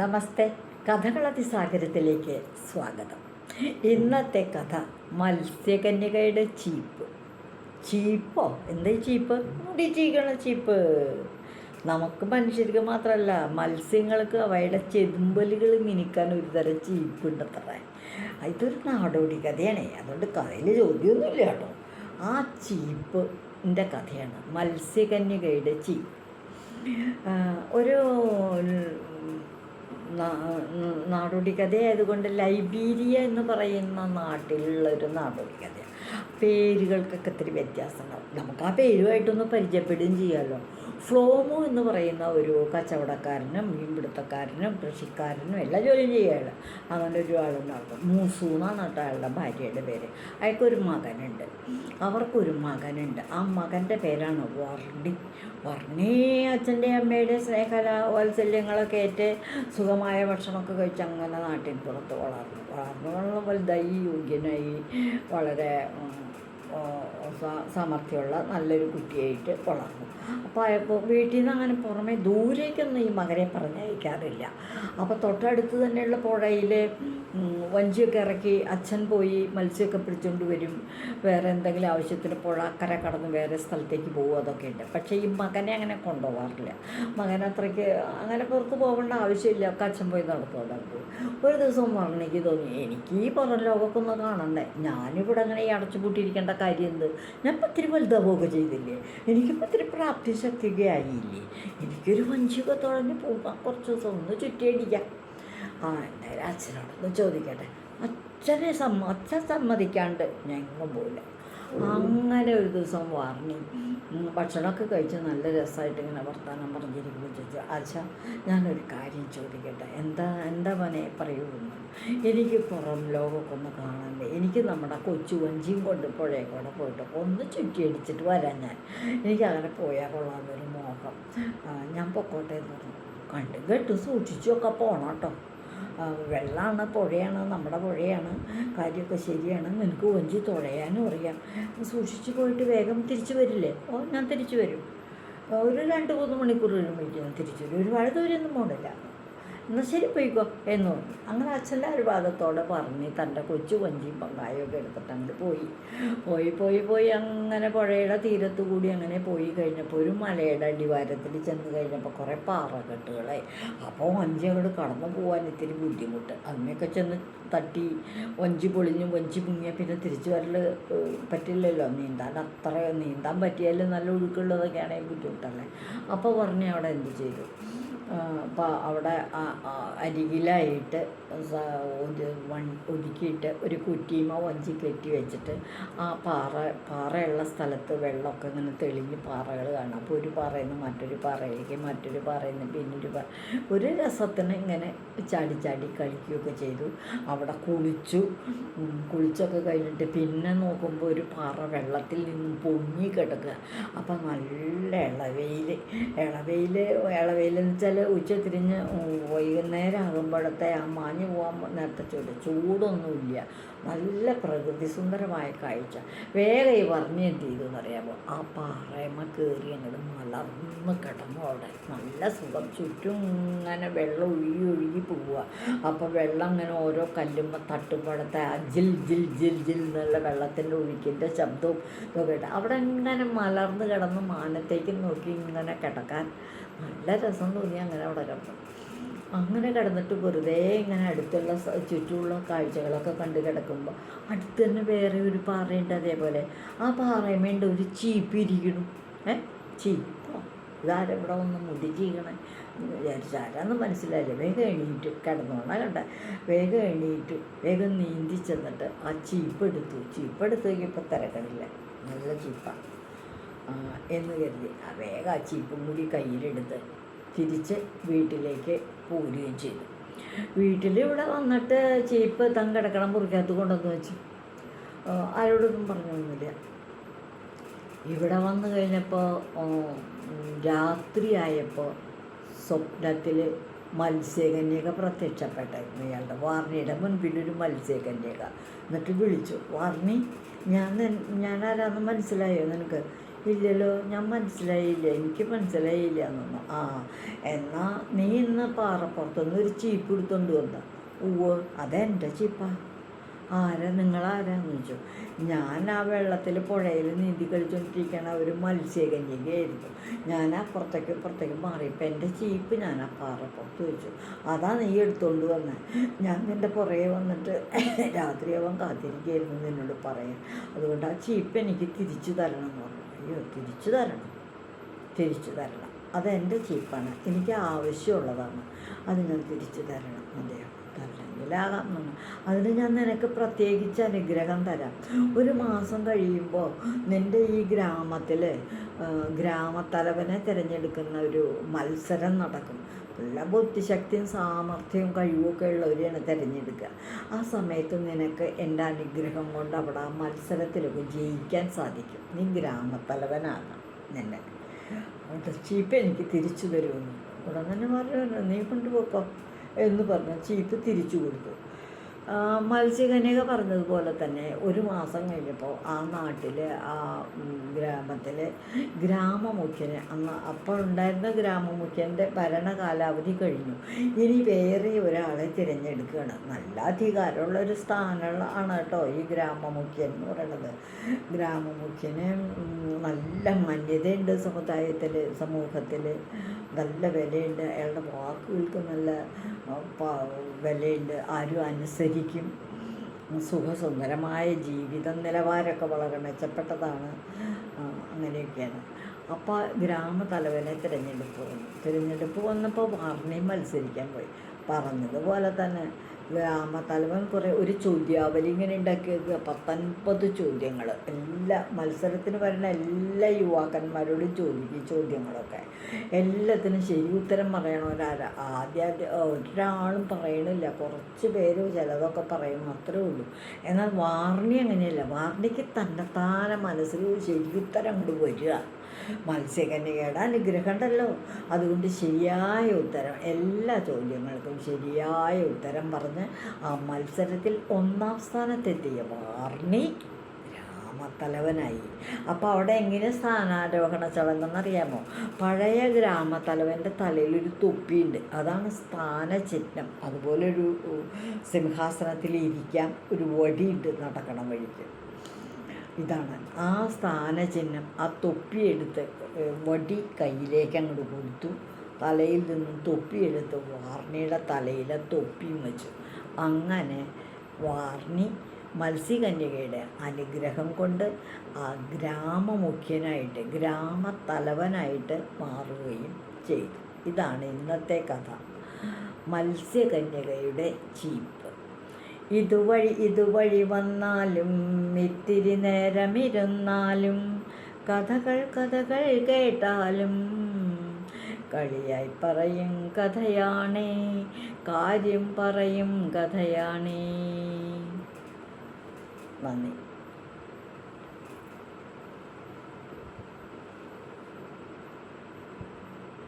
നമസ്തേ. കഥകളതിസാഗരത്തിലേക്ക് സ്വാഗതം. ഇന്നത്തെ കഥ മത്സ്യകന്യകയുടെ ചീപ്പ്. ചീപ്പോ? എന്താ ചീപ്പ്? മുടി ചീകണ ചീപ്പ്. നമുക്ക് മനുഷ്യർക്ക് മാത്രമല്ല, മത്സ്യങ്ങൾക്ക് അവയുടെ ചെതുമ്പലുകൾ മിനിക്കാൻ ഒരു തരം ചീപ്പുണ്ടത്രേ. ഇതൊരു നാടോടി കഥയാണ്, അതുകൊണ്ട് കഥയിൽ ചോദ്യമൊന്നുമില്ല കേട്ടോ. ആ ചീപ്പിൻ്റെ കഥയാണ് മത്സ്യകന്യകയുടെ ചീപ്പ്. ഒരു നാടോടി കഥയായതുകൊണ്ട് ലൈബീരിയ എന്ന് പറയുന്ന നാട്ടിലുള്ളൊരു നാടോടി കഥയാണ്. പേരുകൾക്കൊക്കെ ഇത്തിരി വ്യത്യാസമുണ്ടാവും. നമുക്ക് ആ പേരുമായിട്ടൊന്ന് പരിചയപ്പെടുകയും ചെയ്യാമല്ലോ. ഫ്ലോമോ എന്ന് പറയുന്ന ഒരു കച്ചവടക്കാരനും മീൻപിടുത്തക്കാരനും കൃഷിക്കാരനും എല്ലാ ജോലിയും ചെയ്യുകയാണ്. അങ്ങനെ ഒരു ആളുണ്ടാകും. മൂസു എന്നാണ് കേട്ടോ അയാളുടെ ഭാര്യയുടെ പേര്. അയാൾക്കൊരു മകനുണ്ട്. അവർക്കൊരു മകനുണ്ട്. ആ മകൻ്റെ പേരാണ് വർണ്ണി. അച്ഛൻ്റെ അമ്മയുടെ സ്നേഹല വാത്സല്യങ്ങളൊക്കെ ഏറ്റ് സുഖമായ ഭക്ഷണമൊക്കെ കഴിച്ച് അങ്ങനെ നാട്ടിൻ പുറത്ത് വളർന്നു വലുതായി യോഗ്യനായി വളരെ സാമർഥ്യമുള്ള നല്ലൊരു കുട്ടിയായിട്ട് വളർന്നു. അപ്പോൾ വീട്ടിൽ നിന്ന് അങ്ങനെ പുറമെ ദൂരേക്കൊന്നും ഈ മകനെ പറഞ്ഞയക്കാറില്ല. അപ്പോൾ തൊട്ടടുത്ത് തന്നെയുള്ള പുഴയിൽ വഞ്ചിയൊക്കെ ഇറക്കി അച്ഛൻ പോയി മത്സ്യമൊക്കെ പിടിച്ചുകൊണ്ട് വരും. വേറെ എന്തെങ്കിലും ആവശ്യത്തിന് പുഴ കര കടന്ന് വേറെ സ്ഥലത്തേക്ക് പോകും, അതൊക്കെ ഉണ്ട്. പക്ഷേ ഈ മകനെ അങ്ങനെ കൊണ്ടുപോകാറില്ല. മകനത്രയ്ക്ക് അങ്ങനെ പുറത്ത് പോകേണ്ട ആവശ്യമില്ല, ഒക്കെ അച്ഛൻ പോയി നടക്കും. ഒരു ദിവസം വർണ്ണിക്ക് തോന്നി, എനിക്ക് ഈ പുറം ലോകമൊക്കെ ഒന്ന് കാണണ്ടേ, ഞാനിവിടെ അങ്ങനെ ഈ അടച്ചുപൂട്ടിയിരിക്കേണ്ട കാര്യം എന്ത്? ഞാൻ ഇപ്പം ഇത്തിരി വലുതാവുകയൊക്കെ ചെയ്തില്ലേ, എനിക്കിപ്പോൾ ഇത്തിരി പ്രാപ്തി ശക്തിയൊക്കെ ആയില്ലേ, എനിക്കൊരു വഞ്ചിയൊക്കെ തുഴഞ്ഞ് പോകാം, കുറച്ച് ദിവസം ഒന്ന് ചുറ്റിയടിക്കാം. എന്തായാലും അച്ഛനോടൊന്ന് ചോദിക്കട്ടെ. അച്ഛൻ സമ്മതിക്കാണ്ട് ഞങ്ങൾ പോയില്ല. അങ്ങനെ ഒരു ദിവസം വർണ്ണി ഭക്ഷണമൊക്കെ കഴിച്ച് നല്ല രസമായിട്ട് ഇങ്ങനെ വർത്താനം പറഞ്ഞിരിക്കുമ്പോൾ ചോദിച്ചു, അച്ഛാ ഞാനൊരു കാര്യം ചോദിക്കട്ടെ, എന്താ മോനെ പറയൂ. എനിക്ക് പുറം ലോകമൊക്കെ ഒന്ന് കാണണ്ടേ, എനിക്ക് നമ്മുടെ കൊച്ചു വഞ്ചിയും കൊണ്ട് പുഴയിൽ കൂടെ പോയിട്ട് ഒന്ന് ചുറ്റിയടിച്ചിട്ട് വരാൻ എനിക്കങ്ങനെ പോയാൽ കൊള്ളാമെന്നൊരു മോഹം. ഞാൻ പൊക്കോട്ടെ എന്ന് പറഞ്ഞു. കണ്ടും കേട്ടും സൂക്ഷിച്ചൊക്കെ പോകണം കേട്ടോ. വെള്ളമാണ്, പുഴയാണ്, നമ്മുടെ പുഴയാണ്, കാര്യമൊക്കെ ശരിയാണ്, നിനക്ക് വഞ്ചി തുഴയാനും അറിയാം, സൂക്ഷിച്ച് പോയിട്ട് വേഗം തിരിച്ചു വരില്ലേ? ഞാൻ തിരിച്ചു വരും, ഒരു 2-3 മണിക്കൂർ കഴിയുമ്പോഴേക്കും ഞാൻ തിരിച്ചു വരും, ഒരുപാട് ദൂരമൊന്നും പോകണില്ല, എന്നാൽ ശരി പോയിക്കോ എന്ന് പറഞ്ഞു. അങ്ങനെ അച്ഛൻ്റെ അനുവാദത്തോടെ പറഞ്ഞ് തൻ്റെ കൊച്ചു വഞ്ചിയും പങ്കായൊക്കെ എടുത്തിട്ട് അങ്ങോട്ട് പോയി അങ്ങനെ പുഴയുടെ തീരത്തു കൂടി അങ്ങനെ പോയി കഴിഞ്ഞപ്പോൾ ഒരു മലയുടെ അടിവാരത്തിൽ ചെന്ന് കഴിഞ്ഞപ്പോൾ കുറേ പാറക്കെട്ടുകളായി. അപ്പോൾ വഞ്ചി അങ്ങോട്ട് കടന്നു പോകാൻ ഇത്തിരി ബുദ്ധിമുട്ട്. അതിനൊക്കെ ചെന്ന് തട്ടി വഞ്ചി പൊളിഞ്ഞ് വഞ്ചി മുങ്ങിയ പിന്നെ തിരിച്ചു വരൽ പറ്റില്ലല്ലോ. നീന്താൻ പറ്റിയാലും നല്ല ഒഴുക്കുള്ളതൊക്കെയാണെങ്കിൽ ബുദ്ധിമുട്ടല്ലേ. അപ്പോൾ പറഞ്ഞ് അവിടെ എന്ത് ചെയ്തു, അപ്പോൾ അവിടെ അരികിലായിട്ട് ഒതുക്കിയിട്ട് ഒരു കുറ്റിയുമ വഞ്ചി കെട്ടി വെച്ചിട്ട് ആ പാറയുള്ള സ്ഥലത്ത് വെള്ളമൊക്കെ ഇങ്ങനെ തെളിഞ്ഞ് പാറകൾ കാണാം. അപ്പോൾ ഒരു പാറയിൽ നിന്ന് മറ്റൊരു പാറയിലേക്ക്, മറ്റൊരു പാറയിൽ നിന്ന് പിന്നൊരു ഒരു രസത്തിന് ഇങ്ങനെ ചാടി കളിക്കുകയൊക്കെ ചെയ്തു. അവിടെ കുളിച്ചൊക്കെ കഴിഞ്ഞിട്ട് പിന്നെ നോക്കുമ്പോൾ ഒരു പാറ വെള്ളത്തിൽ നിന്നും പൊങ്ങി കിടക്കുക. അപ്പം നല്ല ഇളവെയിലെന്ന് വെച്ചാൽ ഉച്ച തിരിഞ്ഞ് വൈകുന്നേരം ആകുമ്പോഴത്തെ ആ മാഞ്ഞു പോകാൻ നേരത്തെ ചൂടൊന്നുമില്ല, നല്ല പ്രകൃതി സുന്ദരമായ കാഴ്ച. വേഗം ഈ വർണ്ണി എന്ത് ചെയ്തു എന്നറിയാമോ, ആ പാറയമ്മ കയറി അങ്ങോട്ട് മലർന്ന് കിടന്നു. അവിടെ നല്ല സുഖം, ചുറ്റും ഇങ്ങനെ വെള്ളം ഒഴുകി പോവുക. അപ്പോൾ വെള്ളം ഇങ്ങനെ ഓരോ കല്ലുമ്പോൾ തട്ടുമ്പോഴത്തെ ആ ജിൽ ജിൽ ജിൽ ജിൽ എന്നുള്ള വെള്ളത്തിൻ്റെ ഒഴുക്കിൻ്റെ ശബ്ദവും ഇതൊക്കെ കേട്ട് അവിടെ ഇങ്ങനെ മലർന്ന് കിടന്ന് മാനത്തേക്ക് നോക്കി ഇങ്ങനെ കിടക്കാൻ നല്ല രസം തോന്നി. അങ്ങനെ അവിടെ കിടന്നു. അങ്ങനെ കിടന്നിട്ട് വെറുതെ ഇങ്ങനെ അടുത്തുള്ള ചുറ്റുമുള്ള കാഴ്ചകളൊക്കെ കണ്ട് കിടക്കുമ്പോൾ അടുത്ത് തന്നെ വേറെ ഒരു പാറയുണ്ട്. അതേപോലെ ആ പാറയുമേണ്ട് ഒരു ചീപ്പ് ഇരിക്കണം. ചീപ്പോ ഇതാരെവിടെ ഒന്ന് മുടി ചീകണേ വിചാരിച്ചാരാന്ന് മനസ്സിലായില്ലേ. വേഗം എണീറ്റ് കിടന്നോണ കണ്ട, വേഗം എണീറ്റു, വേഗം നീന്തി ചെന്നിട്ട് ആ ചീപ്പ് എടുത്ത് നോക്കിയപ്പോൾ തിരക്കണില്ല, നല്ല ചീപ്പാണ് എന്ന് കരുതി വേഗം ആ ചീപ്പും കൂടി കയ്യിലെടുത്ത് തിരിച്ച് വീട്ടിലേക്ക് പോരുകയും ചെയ്തു. ഇവിടെ വന്നിട്ട് ചീപ്പ് കിടക്കണം മുറിക്കകത്ത് കൊണ്ടുവന്ന് വെച്ചു. ആരോടൊന്നും പറഞ്ഞൊന്നുമില്ല. ഇവിടെ വന്നു കഴിഞ്ഞപ്പോൾ രാത്രിയായപ്പോൾ സ്വപ്നത്തിൽ മത്സ്യകന്യക പ്രത്യക്ഷപ്പെട്ടായിരുന്നു. ഇയാളുടെ വാർണിയുടെ മുൻപിലൊരു മത്സ്യകന്യക. എന്നിട്ട് വിളിച്ചു, വാർണി, ഞാൻ ആരാന്ന് മനസ്സിലായോ നിനക്ക്? ഇല്ലല്ലോ, ഞാൻ മനസ്സിലായില്ല, എനിക്ക് മനസ്സിലായില്ല എന്നൊന്നു. ആ, എന്നാൽ നീ ഇന്ന് പാറപ്പുറത്തുനിന്ന് ഒരു ചീപ്പ് എടുത്തോണ്ട് വന്ന. ഉവ്വ്, അതെൻ്റെ ചീപ്പാ. നിങ്ങളാരാന്ന് ചോദിച്ചു. ഞാൻ ആ വെള്ളത്തിൽ പുഴയിൽ നീന്തി കളിച്ചുകൊണ്ടിരിക്കണ ഒരു മത്സ്യകന്യകയായിരുന്നു. ഞാൻ അപ്പുറത്തേക്ക് മാറിയപ്പോൾ എൻ്റെ ചീപ്പ് ഞാൻ ആ പാറപ്പുറത്ത് വെച്ചു. അതാ നീ എടുത്തോണ്ട് വന്നത്. ഞാൻ നിൻ്റെ പുറകെ വന്നിട്ട് രാത്രിയാവാൻ കാത്തിരിക്കുകയായിരുന്നു നിന്നോട് പറയാൻ. അതുകൊണ്ട് ആ ചീപ്പ് എനിക്ക് തിരിച്ചു തരണം എന്ന് പറഞ്ഞു. അയ്യോ, തിരിച്ചു തരണം, അതെൻ്റെ ചീപ്പാണ്, എനിക്ക് ആവശ്യമുള്ളതാണ്, അത് ഞാൻ തിരിച്ചു തരണം. അതെയോ, തരണമെങ്കിലാകാം എന്ന്. അതിന് ഞാൻ നിനക്ക് പ്രത്യേകിച്ച് അനുഗ്രഹം തരാം. ഒരു മാസം കഴിയുമ്പോൾ നിൻ്റെ ഈ ഗ്രാമത്തിൽ ഗ്രാമത്തലവനെ തിരഞ്ഞെടുക്കുന്ന ഒരു മത്സരം നടക്കും. നല്ല ബുദ്ധിശക്തിയും സാമർഥ്യവും കഴിവുമൊക്കെ ഉള്ളവരെയാണ് തിരഞ്ഞെടുക്കുക. ആ സമയത്ത് നിനക്ക് എൻ്റെ അനുഗ്രഹം കൊണ്ട് അവിടെ ആ മത്സരത്തിലൊക്കെ ജയിക്കാൻ സാധിക്കും. നീ ഗ്രാമത്തലവനാകാം. നിന്നെ ചീപ്പ് എനിക്ക് തിരിച്ചു തരുമെന്ന് ഉടൻ തന്നെ പറഞ്ഞു. നീ കൊണ്ടുപോക്കോ എന്ന് പറഞ്ഞ് ചീപ്പ് തിരിച്ചു കൊടുത്തു. മത്സ്യകന്യക പറഞ്ഞതുപോലെ തന്നെ ഒരു മാസം കഴിഞ്ഞപ്പോൾ ആ നാട്ടിൽ ആ ഗ്രാമത്തിൽ ഗ്രാമമുഖ്യന് അപ്പോൾ ഉണ്ടായിരുന്ന ഗ്രാമമുഖ്യൻ്റെ ഭരണകാലാവധി കഴിഞ്ഞു. ഇനി വേറെ ഒരാളെ തിരഞ്ഞെടുക്കുകയാണ്. നല്ല അധികാരമുള്ളൊരു സ്ഥാനമാണ് കേട്ടോ ഈ ഗ്രാമമുഖ്യൻ എന്ന് പറയുന്നത്. ഗ്രാമമുഖ്യന് നല്ല മാന്യതയുണ്ട് സമൂഹത്തിൽ നല്ല വിലയുണ്ട്. അയാളുടെ വാക്കുകൾക്ക് നല്ല വിലയുണ്ട്. ആരും അനുസരിക്കും. സുഖസുന്ദരമായ ജീവിത നിലവാരമൊക്കെ വളരെ മെച്ചപ്പെട്ടതാണ്. അങ്ങനെയൊക്കെയാണ്. അപ്പോൾ ഗ്രാമതലവനെ തിരഞ്ഞെടുപ്പ് വന്നപ്പോൾ വാർണി മത്സരിക്കാൻ പോയി. പറഞ്ഞതുപോലെ തന്നെ ഗ്രാമത്തലവൻ ഒരു ചോദ്യാവലി ഇങ്ങനെ ഉണ്ടാക്കി വെക്കുക. 19 ചോദ്യങ്ങൾ. എല്ലാ മത്സരത്തിന് വരുന്ന എല്ലാ യുവാക്കന്മാരോടും ചോദിക്കും ഈ ചോദ്യങ്ങളൊക്കെ. എല്ലാത്തിനും ശരി ഉത്തരം പറയണവരാരാ? ആദ്യം ഒരാളും പറയണില്ല, കുറച്ച് പേര് ചിലതൊക്കെ പറയും, അത്രേ ഉള്ളൂ. എന്നാൽ വാർണി അങ്ങനെയല്ല. വാർണിക്ക് തന്നെത്താനെ മനസ്സിൽ ശരി ഉത്തരം അങ്ങോട്ട് വരിക. മത്സ്യകന്യകയുടെ അനുഗ്രഹം ഉണ്ടല്ലോ, അതുകൊണ്ട് ശരിയായ ഉത്തരം, എല്ലാ ചോദ്യങ്ങൾക്കും ശരിയായ ഉത്തരം പറഞ്ഞ് ആ മത്സരത്തിൽ 1-ാം സ്ഥാനത്തെത്തിയ വാർണി ഗ്രാമത്തലവനായി. അപ്പോൾ അവിടെ എങ്ങനെ സ്ഥാനാരോഹണ ചടങ്ങെന്നറിയാമോ? പഴയ ഗ്രാമത്തലവൻ്റെ തലയിലൊരു തൊപ്പിയുണ്ട്, അതാണ് സ്ഥാനചിഹ്നം. അതുപോലെ ഒരു സിംഹാസനത്തിൽ ഇരിക്കാൻ ഒരു വടിയുണ്ട് നടക്കണ വഴിക്ക്. ഇതാണ് ആ സ്ഥാനചിഹ്നം. ആ തൊപ്പിയെടുത്ത് വടി കയ്യിലേക്ക് അങ്ങോട്ട് കൊടുത്തു. തലയിൽ നിന്നും തൊപ്പിയെടുത്ത് വാർണിയുടെ തലയിലെ തൊപ്പിയും വെച്ചു. അങ്ങനെ വാർണി മത്സ്യകന്യകയുടെ അനുഗ്രഹം കൊണ്ട് ആ ഗ്രാമമുഖ്യനായിട്ട് ഗ്രാമത്തലവനായിട്ട് മാറുകയും ചെയ്തു. ഇതാണ് ഇന്നത്തെ കഥ, മത്സ്യകന്യകയുടെ ചീപ്പ്. ഇതുവഴി വന്നാലും ഇത്തിരി നേരമിരുന്നാലും കഥകൾ കേട്ടാലും കളിയായി പറയും കഥയാണേ, കാര്യം പറയും കഥയാണേ. നന്ദി.